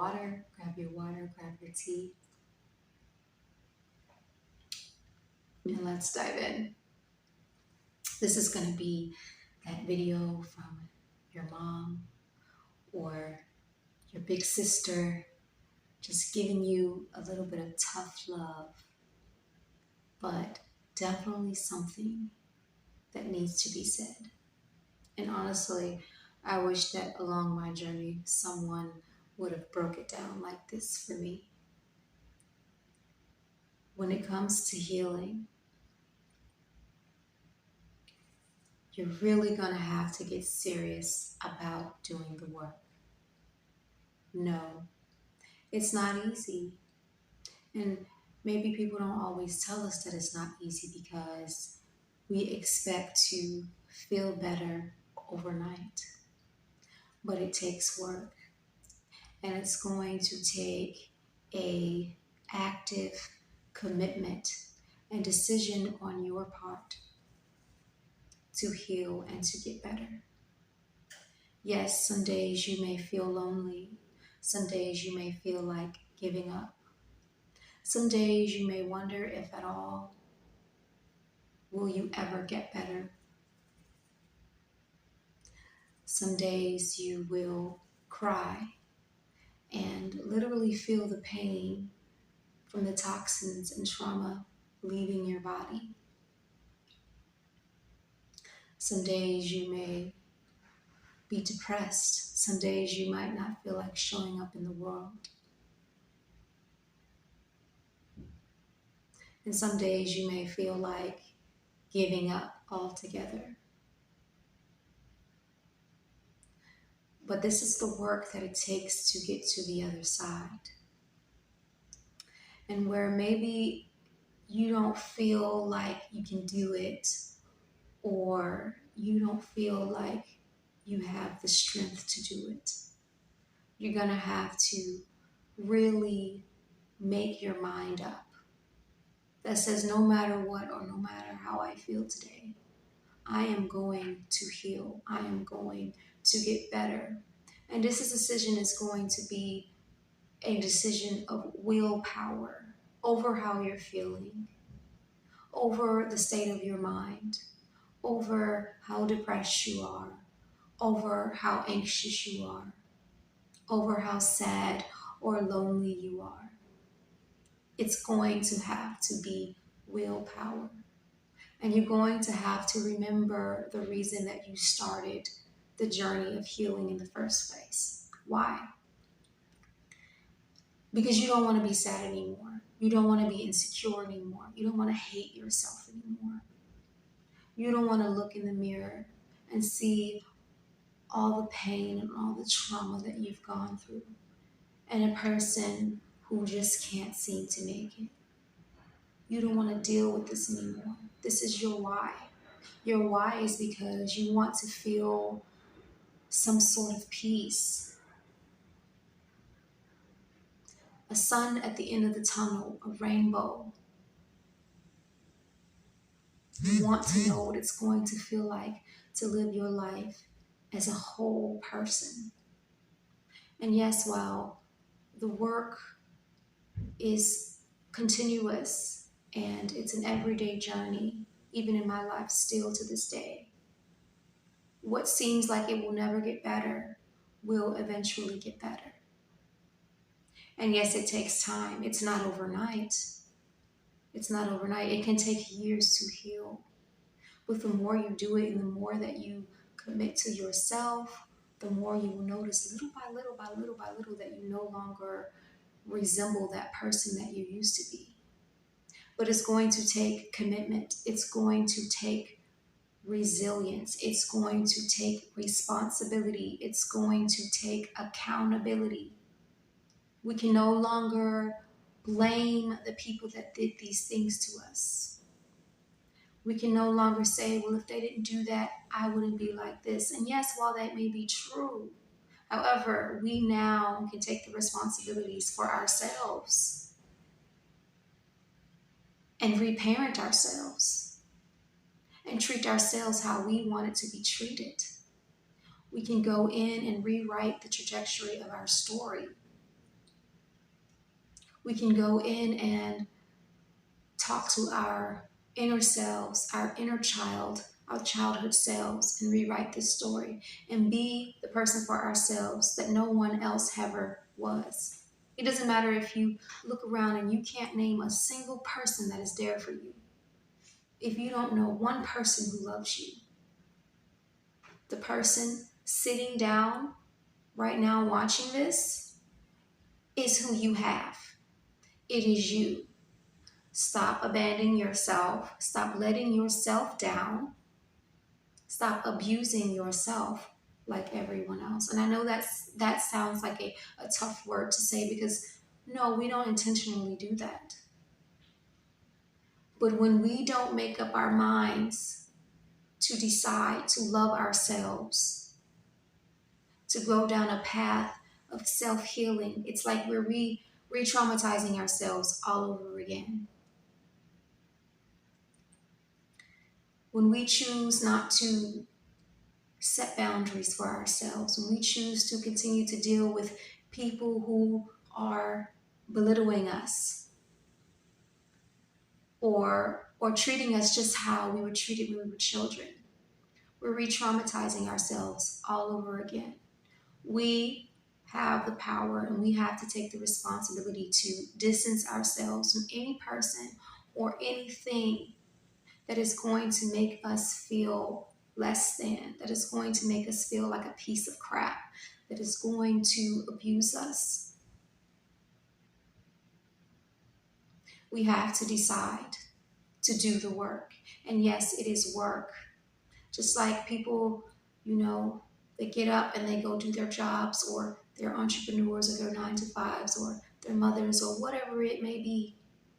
water, grab your tea, and let's dive in. This is going to be that video from your mom or your big sister, just giving you a little bit of tough love, but definitely something that needs to be said. And honestly, I wish that along my journey, someone would have broke it down like this for me. When it comes to healing, you're really going to have to get serious about doing the work. No, it's not easy. And maybe people don't always tell us that it's not easy because we expect to feel better overnight. But it takes work. And it's going to take a active commitment and decision on your part to heal and to get better. Yes, some days you may feel lonely. Some days you may feel like giving up. Some days you may wonder if at all will you ever get better. Some days you will cry and literally feel the pain from the toxins and trauma leaving your body. Some days you may be depressed. Some days you might not feel like showing up in the world. And some days you may feel like giving up altogether. But this is the work that it takes to get to the other side. And where maybe you don't feel like you can do it, or you don't feel like you have the strength to do it, you're going to have to really make your mind up that says, no matter what or no matter how I feel today, I am going to heal. I am going to get better. And this decision is going to be a decision of willpower over how you're feeling, over the state of your mind, over how depressed you are, over how anxious you are, over how sad or lonely you are. It's going to have to be willpower. And you're going to have to remember the reason that you started the journey of healing in the first place. Why? Because you don't want to be sad anymore. You don't want to be insecure anymore. You don't want to hate yourself anymore. You don't want to look in the mirror and see all the pain and all the trauma that you've gone through, and a person who just can't seem to make it. You don't want to deal with this anymore. This is your why. Your why is because you want to feel some sort of peace. A sun at the end of the tunnel, a rainbow. You want to know what it's going to feel like to live your life as a whole person. And yes, while the work is continuous and it's an everyday journey, even in my life still to this day, what seems like it will never get better will eventually get better. And yes, it takes time. It's not overnight. It's not overnight. It can take years to heal. But the more you do it and the more that you commit to yourself, the more you will notice little by little by little by little that you no longer resemble that person that you used to be. But it's going to take commitment. It's going to take resilience. It's going to take responsibility. It's going to take accountability. We can no longer blame the people that did these things to us. We can no longer say, well, if they didn't do that, I wouldn't be like this. And yes, while that may be true, however, we now can take the responsibilities for ourselves and reparent ourselves and treat ourselves how we want it to be treated. We can go in and rewrite the trajectory of our story. We can go in and talk to our inner selves, our inner child, our childhood selves, and rewrite this story and be the person for ourselves that no one else ever was. It doesn't matter if you look around and you can't name a single person that is there for you. If you don't know one person who loves you, the person sitting down right now watching this is who you have. It is you. Stop abandoning yourself. Stop letting yourself down. Stop abusing yourself like everyone else. And I know that sounds like a tough word to say, because no, we don't intentionally do that. But when we don't make up our minds to decide to love ourselves, to go down a path of self-healing, it's like we're re-traumatizing ourselves all over again. When we choose not to set boundaries for ourselves, when we choose to continue to deal with people who are belittling us or treating us just how we were treated when we were children, we're re-traumatizing ourselves all over again. We have the power and we have to take the responsibility to distance ourselves from any person or anything that is going to make us feel less than, that is going to make us feel like a piece of crap, that is going to abuse us. We have to decide to do the work. And yes, it is work. Just like people, they get up and they go do their jobs, or they're entrepreneurs, or their 9 to 5s, or their mothers, or whatever it may be.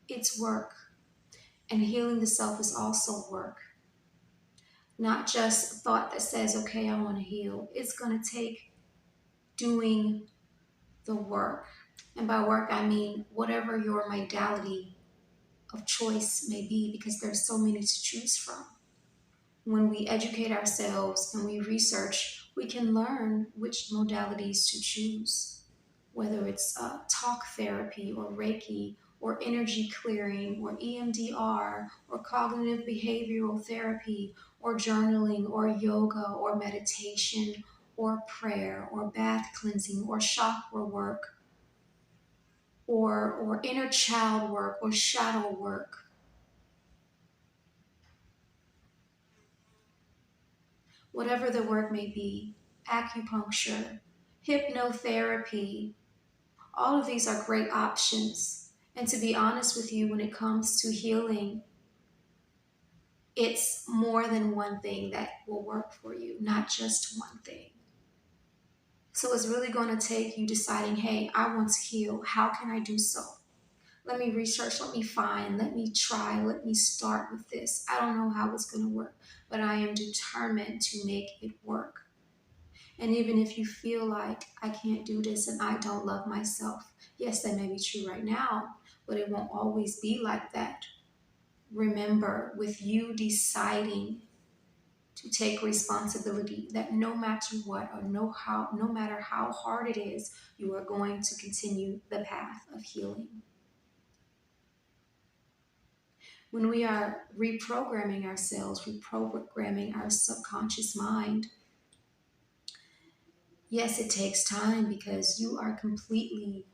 It's work. And healing the self is also work. Not just a thought that says, okay, I want to heal. It's going to take doing the work. And by work, I mean whatever your modality of choice may be, because there's so many to choose from. When we educate ourselves and we research, we can learn which modalities to choose, whether it's talk therapy or Reiki or energy clearing or EMDR or cognitive behavioral therapy or journaling or yoga or meditation or prayer or bath cleansing or chakra work or inner child work or shadow work. Whatever the work may be, acupuncture, hypnotherapy, all of these are great options. And to be honest with you, when it comes to healing, it's more than one thing that will work for you, not just one thing. So it's really going to take you deciding, hey, I want to heal. How can I do so? Let me research, let me find, let me try, let me start with this. I don't know how it's going to work, but I am determined to make it work. And even if you feel like I can't do this and I don't love myself, yes, that may be true right now, but it won't always be like that. Remember, with you deciding to take responsibility, that no matter what or no matter how hard it is, you are going to continue the path of healing. When we are reprogramming ourselves, reprogramming our subconscious mind, yes, it takes time, because you are completely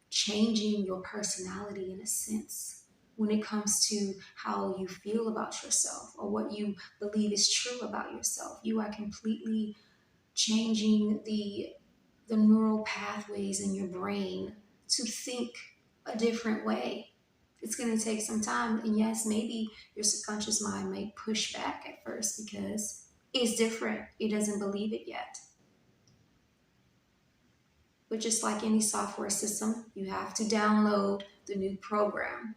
changing your personality in a sense when it comes to how you feel about yourself or what you believe is true about yourself. You are completely changing the neural pathways in your brain to think a different way. It's going to take some time. And yes, maybe your subconscious mind may push back at first because it's different. It doesn't believe it yet. But just like any software system, you have to download the new program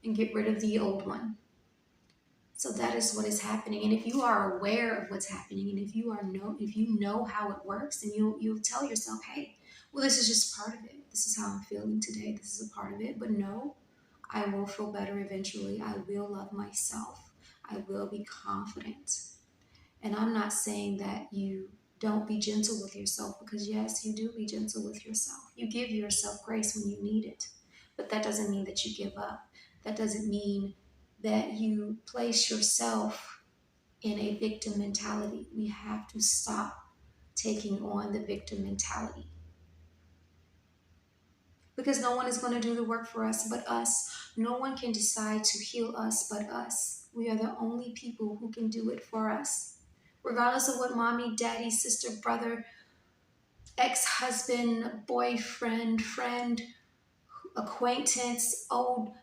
and get rid of the old one. So that is what is happening. And if you are aware of what's happening, and if you know how it works, then you'll tell yourself, hey, well, this is just part of it. This is how I'm feeling today. This is a part of it. But no, I will feel better eventually. I will love myself. I will be confident. And I'm not saying that you don't be gentle with yourself, because yes, you do be gentle with yourself. You give yourself grace when you need it. But that doesn't mean that you give up. That doesn't mean that you place yourself in a victim mentality. We have to stop taking on the victim mentality, because no one is going to do the work for us but us. No one can decide to heal us but us. We are the only people who can do it for us. Regardless of what mommy, daddy, sister, brother, ex-husband, boyfriend, friend, acquaintance, old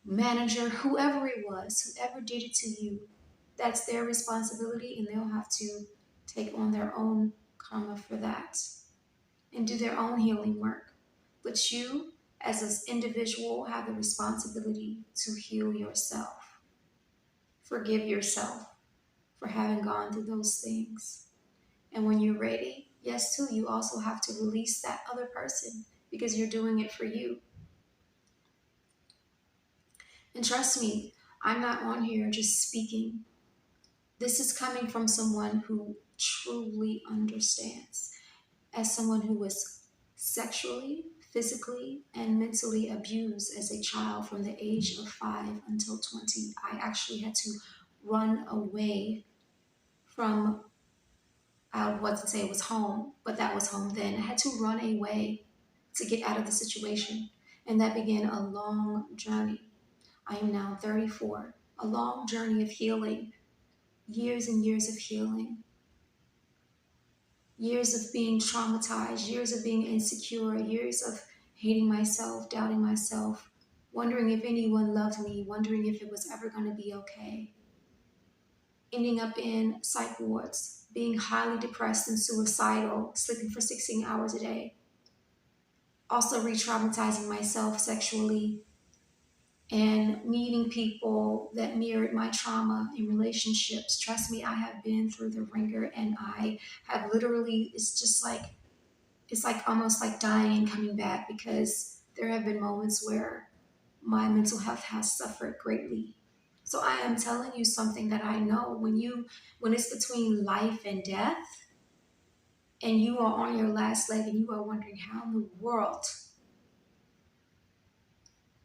manager, whoever it was, whoever did it to you, that's their responsibility, and they'll have to take on their own karma for that and do their own healing work. But you, as an individual, have the responsibility to heal yourself. Forgive yourself for having gone through those things. And when you're ready, yes, too, you also have to release that other person, because you're doing it for you. And trust me, I'm not on here just speaking. This is coming from someone who truly understands. As someone who was sexually, physically, and mentally abused as a child from the age of 5 until 20, I actually had to run away from, I wasn't say it was home, but that was home then. I had to run away to get out of the situation. And that began a long journey. I am now 34, a long journey of healing, years and years of healing, years of being traumatized, years of being insecure, years of hating myself, doubting myself, wondering if anyone loved me, wondering if it was ever going to be okay, ending up in psych wards, being highly depressed and suicidal, sleeping for 16 hours a day, also re-traumatizing myself sexually, and meeting people that mirrored my trauma in relationships. Trust me, I have been through the ringer, and I have literally, it's like almost like dying and coming back, because there have been moments where my mental health has suffered greatly. So I am telling you something that I know. When it's between life and death, and you are on your last leg, and you are wondering how in the world,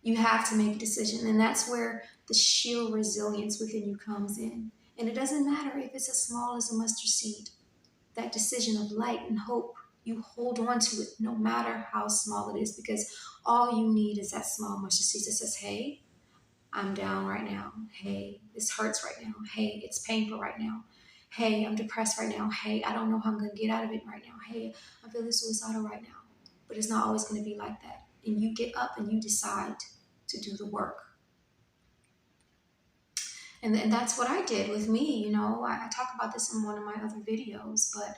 you have to make a decision. And that's where the sheer resilience within you comes in. And it doesn't matter if it's as small as a mustard seed. That decision of light and hope, you hold on to it no matter how small it is, because all you need is that small mustard seed that says, hey, I'm down right now. Hey, this hurts right now. Hey, it's painful right now. Hey, I'm depressed right now. Hey, I don't know how I'm going to get out of it right now. Hey, I'm feeling suicidal right now. But it's not always going to be like that. And you get up and you decide to do the work. And that's what I did with me. I talk about this in one of my other videos, but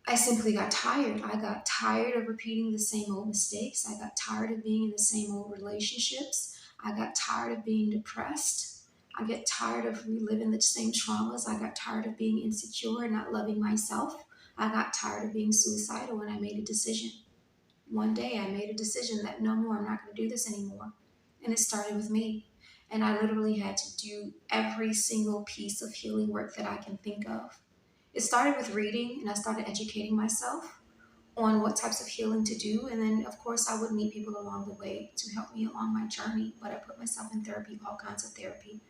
I simply got tired. I got tired of repeating the same old mistakes. I got tired of being in the same old relationships. I got tired of being depressed. I get tired of reliving the same traumas. I got tired of being insecure and not loving myself. I got tired of being suicidal, and I made a decision. One day I made a decision that no more, I'm not going to do this anymore. And it started with me. And I literally had to do every single piece of healing work that I can think of. It started with reading, and I started educating myself on what types of healing to do. And then, of course, I would meet people along the way to help me along my journey. But I put myself in therapy, all kinds of therapy.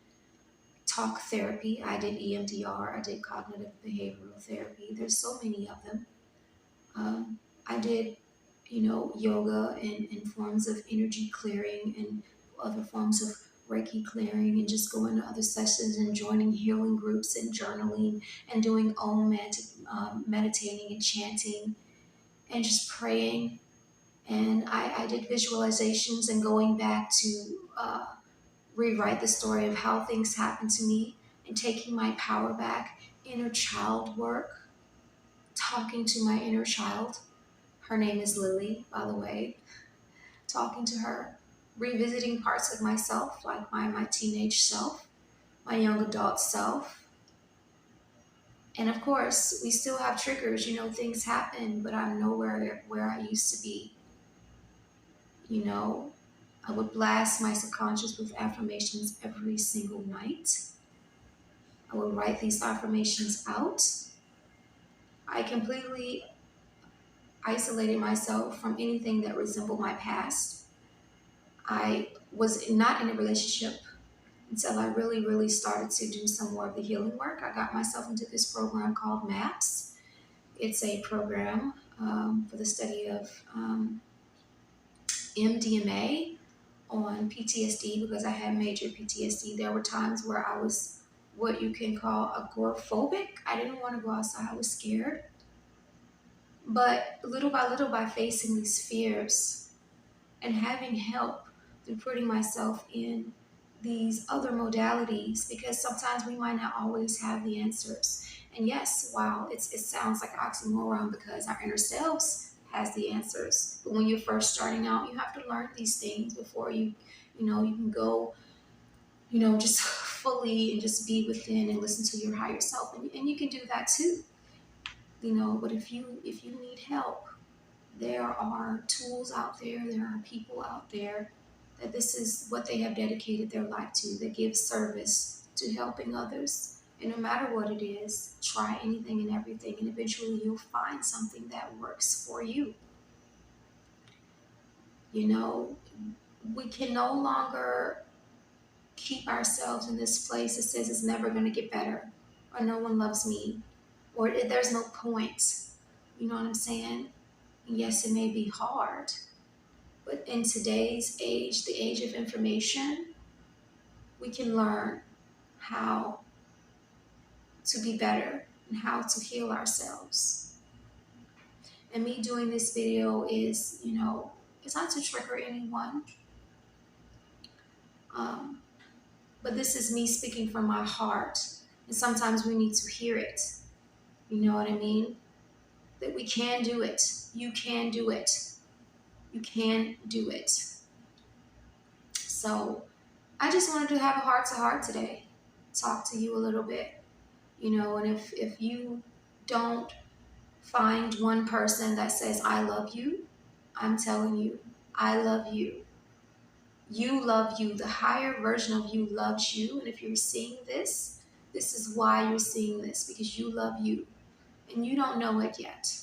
Talk therapy, I did EMDR, I did cognitive behavioral therapy. There's so many of them. I did, yoga and forms of energy clearing, and other forms of Reiki clearing, and just going to other sessions and joining healing groups and journaling and doing meditating and chanting and just praying. And I did visualizations and going back to rewrite the story of how things happened to me and taking my power back. Inner child work, talking to my inner child. Her name is Lily, by the way. Talking to her, revisiting parts of myself, like my teenage self, my young adult self. And of course, we still have triggers. Things happen, but I'm nowhere where I used to be. I would blast my subconscious with affirmations every single night. I would write these affirmations out. I completely isolated myself from anything that resembled my past. I was not in a relationship until I really, really started to do some more of the healing work. I got myself into this program called MAPS. It's a program for the study of MDMA on PTSD because I had major PTSD. There were times where I was what you can call agoraphobic. I didn't want to go outside. I was scared. But little by facing these fears and having help through putting myself in these other modalities, because sometimes we might not always have the answers. And yes, wow, it sounds like oxymoron because our inner selves has the answers. But when you're first starting out, you have to learn these things before you can go, just fully and just be within and listen to your higher self. And you can do that too, but if you need help, there are tools out there are people out there that this is what they have dedicated their life to, that give service to helping others. And no matter what it is, try anything and everything, and eventually you'll find something that works for you. We can no longer keep ourselves in this place that says it's never going to get better, or no one loves me, or there's no point. You know what I'm saying? Yes, it may be hard, but in today's age, the age of information, we can learn how to be better and how to heal ourselves. And me doing this video is, it's not to trigger anyone, but this is me speaking from my heart. And sometimes we need to hear it. You know what I mean? That we can do it. You can do it. You can do it. So I just wanted to have a heart-to-heart today, talk to you a little bit, and if you don't find one person that says, I love you, I'm telling you, I love you. You love you. The higher version of you loves you. And if you're seeing this, this is why you're seeing this, because you love you. And you don't know it yet.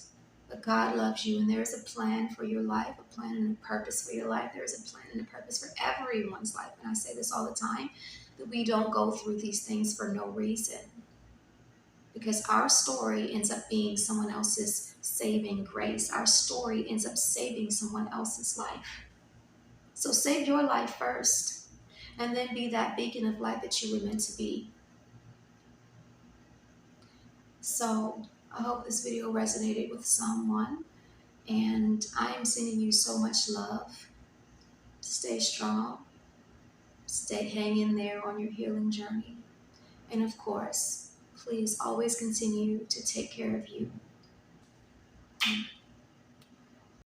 But God loves you, and there is a plan for your life, a plan and a purpose for your life. There is a plan and a purpose for everyone's life. And I say this all the time, that we don't go through these things for no reason. Because our story ends up being someone else's saving grace. Our story ends up saving someone else's life. So save your life first, and then be that beacon of light that you were meant to be. So I hope this video resonated with someone, and I am sending you so much love. Stay strong. Stay hanging there on your healing journey. And of course, please always continue to take care of you.